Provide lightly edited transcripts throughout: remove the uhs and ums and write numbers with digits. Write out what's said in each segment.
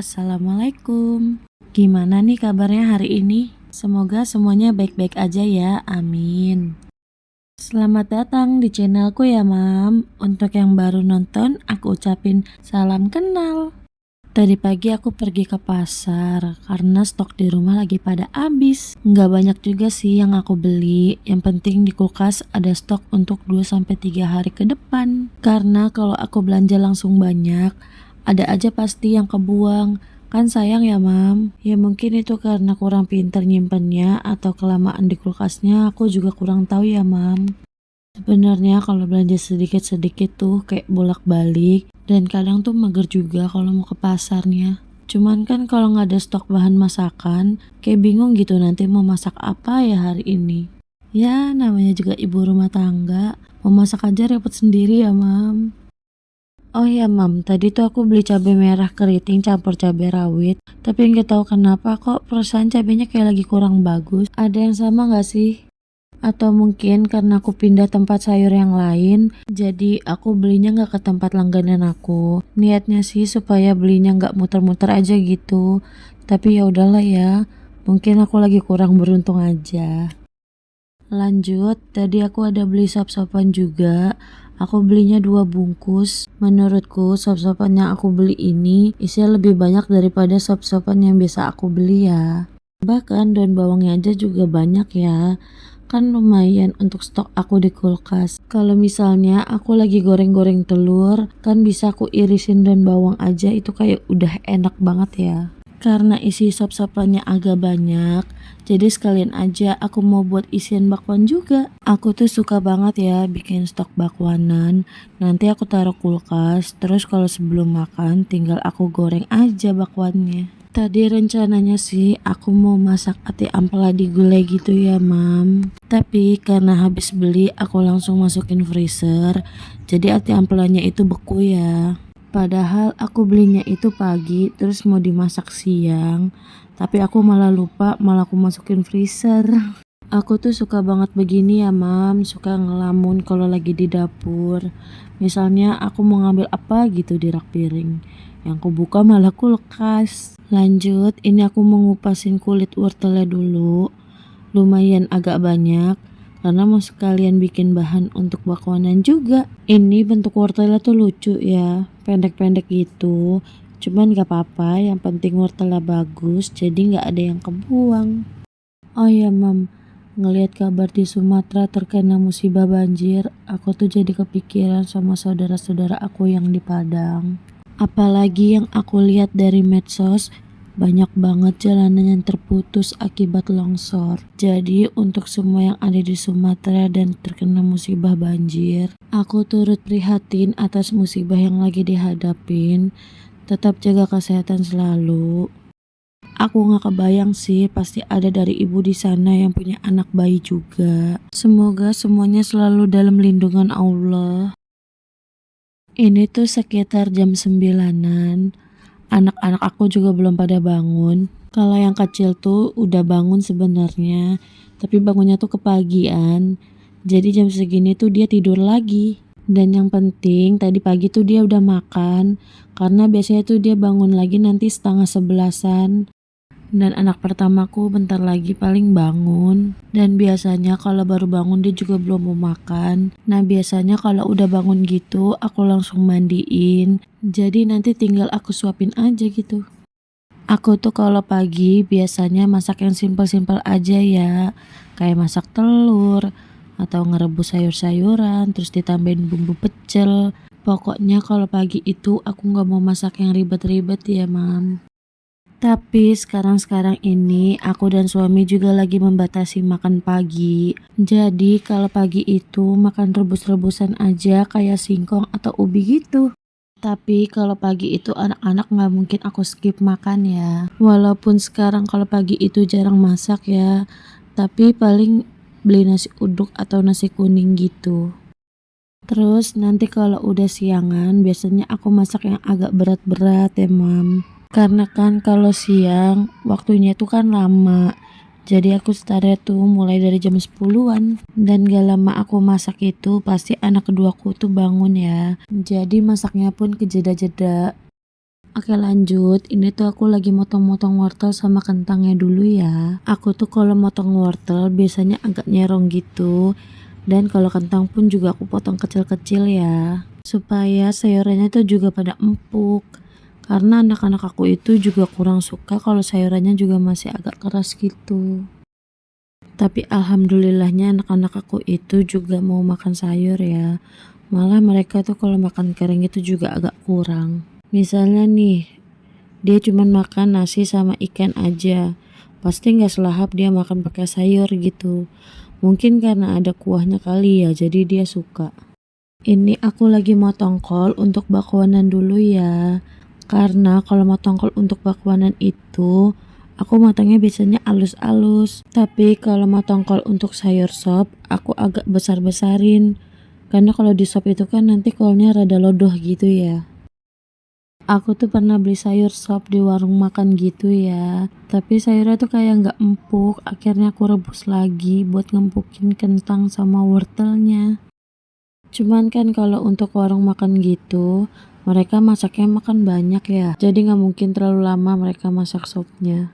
Assalamualaikum. Gimana nih kabarnya hari ini? Semoga semuanya baik-baik aja ya, amin. Selamat datang di channelku ya mam. Untuk yang baru nonton, aku ucapin salam kenal. Tadi pagi aku pergi ke pasar karena stok di rumah lagi pada habis. Nggak banyak juga sih yang aku beli. Yang penting di kulkas ada stok untuk 2-3 hari ke depan. Karena kalau aku belanja langsung banyak, ada aja pasti yang kebuang. Kan sayang ya mam. Ya mungkin itu karena kurang pinter nyimpennya atau kelamaan di kulkasnya, aku juga kurang tahu ya mam. Sebenarnya kalau belanja sedikit-sedikit tuh kayak bolak-balik dan kadang tuh mager juga kalau mau ke pasarnya. Cuman kan kalau nggak ada stok bahan masakan, kayak bingung gitu nanti mau masak apa ya hari ini. Ya namanya juga ibu rumah tangga, mau masak aja repot sendiri ya mam. Oh ya mam, tadi tuh aku beli cabai merah keriting campur cabai rawit, tapi nggak tahu kenapa kok perasaan cabainya kayak lagi kurang bagus. Ada yang sama nggak sih? Atau mungkin karena aku pindah tempat sayur yang lain, jadi aku belinya nggak ke tempat langganan aku. Niatnya sih supaya belinya nggak muter-muter aja gitu. Tapi ya udahlah ya, mungkin aku lagi kurang beruntung aja. Lanjut, tadi aku ada beli sop-sopan juga. Aku belinya 2 bungkus. Menurutku sop-sopan yang aku beli ini isinya lebih banyak daripada sop-sopan yang biasa aku beli ya. Bahkan daun bawangnya aja juga banyak ya. Kan lumayan untuk stok aku di kulkas. Kalau misalnya aku lagi goreng-goreng telur, kan bisa aku irisin daun bawang aja, itu kayak udah enak banget ya. Karena isi sop-sopannya agak banyak, jadi sekalian aja aku mau buat isian bakwan juga. Aku tuh suka banget ya bikin stok bakwanan. Nanti aku taruh kulkas, terus kalau sebelum makan tinggal aku goreng aja bakwannya. Tadi rencananya sih aku mau masak ati ampela di gulai gitu ya mam. Tapi karena habis beli aku langsung masukin freezer, jadi ati ampelanya itu beku ya. Padahal aku belinya itu pagi terus mau dimasak siang, tapi aku malah lupa, malah aku masukin freezer. Aku tuh suka banget begini ya mam, suka ngelamun kalau lagi di dapur. Misalnya aku mau ngambil apa gitu di rak piring, yang aku buka malah kulkas. Lanjut, ini aku mau ngupasin kulit wortelnya dulu. Lumayan agak banyak karena mau sekalian bikin bahan untuk bakwanan juga. Ini bentuk wortelnya tuh lucu ya, pendek-pendek gitu. Cuman gak apa-apa, yang penting wortelnya bagus jadi gak ada yang kebuang. Oh ya mam, ngelihat kabar di Sumatera terkena musibah banjir, aku tuh jadi kepikiran sama saudara-saudara aku yang di Padang. Apalagi yang aku lihat dari medsos, banyak banget jalanan yang terputus akibat longsor. Jadi untuk semua yang ada di Sumatera dan terkena musibah banjir, aku turut prihatin atas musibah yang lagi dihadapin. Tetap jaga kesehatan selalu. Aku gak kebayang sih, pasti ada dari ibu di sana yang punya anak bayi juga. Semoga semuanya selalu dalam lindungan Allah. Ini tuh sekitar jam 9-an. Anak-anak aku juga belum pada bangun. Kalau yang kecil tuh udah bangun sebenarnya, tapi bangunnya tuh kepagian. Jadi jam segini tuh dia tidur lagi. Dan yang penting tadi pagi tuh dia udah makan, karena biasanya tuh dia bangun lagi nanti 10:30-an. Dan anak pertamaku bentar lagi paling bangun. Dan biasanya kalau baru bangun dia juga belum mau makan. Nah biasanya kalau udah bangun gitu aku langsung mandiin. Jadi nanti tinggal aku suapin aja gitu. Aku tuh kalau pagi biasanya masak yang simpel-simpel aja ya. Kayak masak telur atau ngerebus sayur-sayuran terus ditambahin bumbu pecel. Pokoknya kalau pagi itu aku gak mau masak yang ribet-ribet ya mam. Tapi sekarang ini aku dan suami juga lagi membatasi makan pagi. Jadi kalau pagi itu makan rebus-rebusan aja kayak singkong atau ubi gitu. Tapi kalau pagi itu anak-anak gak mungkin aku skip makan ya. Walaupun sekarang kalau pagi itu jarang masak ya, tapi paling beli nasi uduk atau nasi kuning gitu. Terus nanti kalau udah siangan biasanya aku masak yang agak berat-berat ya mam. Karena kan kalau siang waktunya itu kan lama. Jadi aku startnya tuh mulai dari jam 10-an. Dan gak lama aku masak itu pasti anak keduaku tuh bangun ya. Jadi masaknya pun kejeda-jeda. Oke lanjut, ini tuh aku lagi motong-motong wortel sama kentangnya dulu ya. Aku tuh kalau motong wortel biasanya agak nyerong gitu. Dan kalau kentang pun juga aku potong kecil-kecil ya. Supaya sayurannya tuh juga pada empuk. Karena anak-anak aku itu juga kurang suka kalau sayurannya juga masih agak keras gitu. Tapi alhamdulillahnya anak-anak aku itu juga mau makan sayur ya. Malah mereka tuh kalau makan kering itu juga agak kurang. Misalnya nih, dia cuman makan nasi sama ikan aja. Pasti nggak selahap dia makan pakai sayur gitu. Mungkin karena ada kuahnya kali ya, jadi dia suka. Ini aku lagi motong kol untuk bakwanan dulu ya. Karena kalau motong kol untuk bakwanan itu, aku motongnya biasanya alus-alus. Tapi kalau motong kol untuk sayur sop, aku agak besar-besarin. Karena kalau di sop itu kan nanti kolnya rada lodoh gitu ya. Aku tuh pernah beli sayur sop di warung makan gitu ya. Tapi sayurnya tuh kayak nggak empuk. Akhirnya aku rebus lagi buat ngempukin kentang sama wortelnya. Cuman kan kalau untuk warung makan gitu, mereka masaknya makan banyak ya. Jadi nggak mungkin terlalu lama mereka masak sopnya.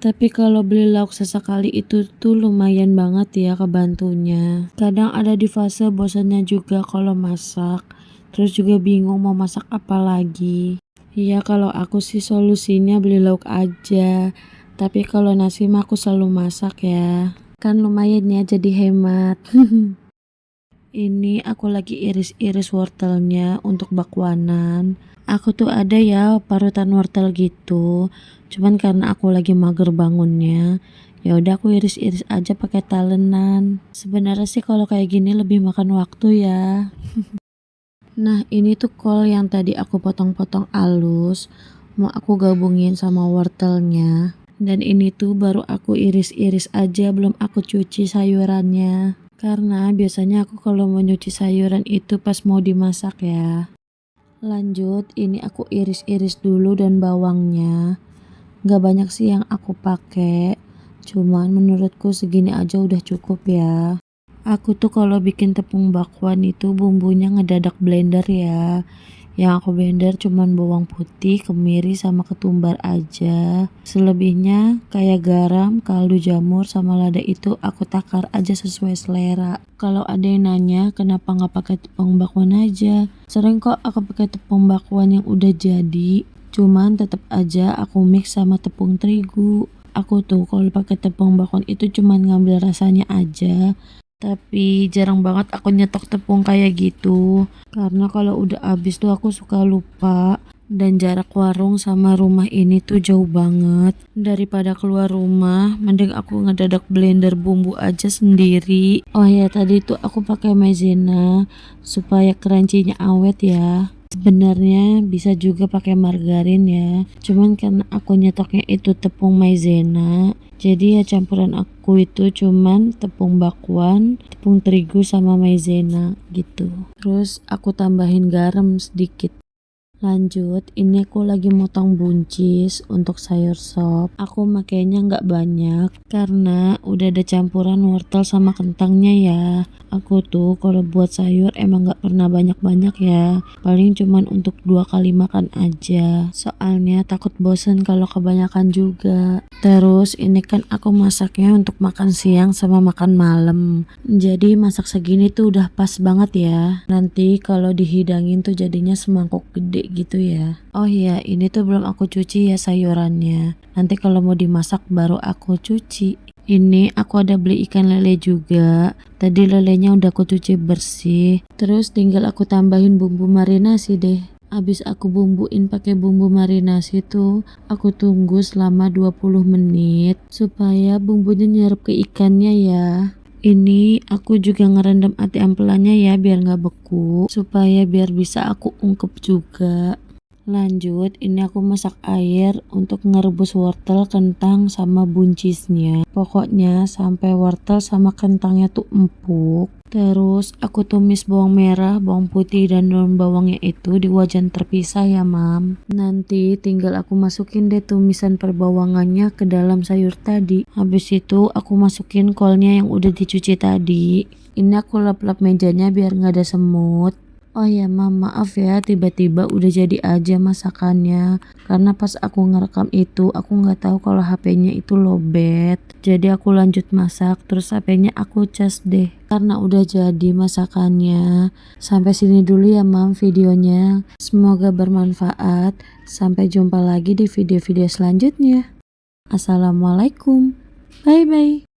Tapi kalau beli lauk sesekali itu tuh lumayan banget ya kebantunya. Kadang ada di fase bosannya juga kalau masak. Terus juga bingung mau masak apa lagi. Iya kalau aku sih solusinya beli lauk aja. Tapi kalau nasi mah aku selalu masak ya. Kan lumayan ya jadi hemat. Ini aku lagi iris-iris wortelnya untuk bakwanan. Aku tuh ada ya parutan wortel gitu. Cuman karena aku lagi mager bangunnya, ya udah aku iris-iris aja pakai talenan. Sebenarnya sih kalau kayak gini lebih makan waktu ya. Nah ini tuh kol yang tadi aku potong-potong alus, mau aku gabungin sama wortelnya. Dan ini tuh baru aku iris-iris aja, belum aku cuci sayurannya. Karena biasanya aku kalau mau nyuci sayuran itu pas mau dimasak ya. Lanjut, ini aku iris-iris dulu dan bawangnya. Gak banyak sih yang aku pakai, cuman menurutku segini aja udah cukup ya. Aku tuh kalau bikin tepung bakwan itu bumbunya ngedadak blender ya. Yang aku blender cuman bawang putih, kemiri sama ketumbar aja. Selebihnya kayak garam, kaldu jamur sama lada itu aku takar aja sesuai selera. Kalau ada yang nanya kenapa nggak pakai tepung bakwan aja, sering kok aku pakai tepung bakwan yang udah jadi. Cuman tetap aja aku mix sama tepung terigu. Aku tuh kalau pakai tepung bakwan itu cuman ngambil rasanya aja. Tapi jarang banget aku nyetok tepung kayak gitu. Karena kalau udah habis tuh aku suka lupa. Dan jarak warung sama rumah ini tuh jauh banget. Daripada keluar rumah, mending aku ngedadak blender bumbu aja sendiri. Oh ya tadi tuh aku pakai maizena supaya crunchy-nya awet ya. Sebenarnya bisa juga pakai margarin ya. Cuman karena aku nyetoknya itu tepung maizena, jadi ya campuran aku itu cuman tepung bakwan, tepung terigu sama maizena gitu. Terus aku tambahin garam sedikit. Lanjut, ini aku lagi motong buncis untuk sayur sop. Aku makainya nggak banyak karena udah ada campuran wortel sama kentangnya ya. Aku tuh kalau buat sayur emang nggak pernah banyak-banyak ya. Paling cuman untuk 2 kali makan aja. Soalnya takut bosen kalau kebanyakan juga. Terus ini kan aku masaknya untuk makan siang sama makan malam. Jadi masak segini tuh udah pas banget ya. Nanti kalau dihidangin tuh jadinya semangkuk gede gitu ya. Oh iya, ini tuh belum aku cuci ya sayurannya. Nanti kalau mau dimasak baru aku cuci. Ini aku ada beli ikan lele juga. Tadi lelenya udah aku cuci bersih. Terus tinggal aku tambahin bumbu marinasi deh. Habis aku bumbuin pakai bumbu marinasi tuh, aku tunggu selama 20 menit supaya bumbunya nyerap ke ikannya ya. Ini aku juga ngerendam ati ampelannya ya biar nggak beku, supaya biar bisa aku ungkep juga. Lanjut, ini aku masak air untuk ngerebus wortel, kentang, sama buncisnya. Pokoknya sampai wortel sama kentangnya tuh empuk. Terus aku tumis bawang merah, bawang putih, dan daun bawangnya itu di wajan terpisah ya mam. Nanti tinggal aku masukin deh tumisan perbawangannya ke dalam sayur tadi. Habis itu aku masukin kolnya yang udah dicuci tadi. Ini aku lap-lap mejanya biar nggak ada semut. Oh ya mam, maaf ya tiba-tiba udah jadi aja masakannya. Karena pas aku ngerekam itu aku nggak tahu kalau HP-nya itu lowbat. Jadi aku lanjut masak terus HP-nya aku cas deh. Karena udah jadi masakannya. Sampai sini dulu ya mam videonya. Semoga bermanfaat. Sampai jumpa lagi di video-video selanjutnya. Assalamualaikum. Bye bye.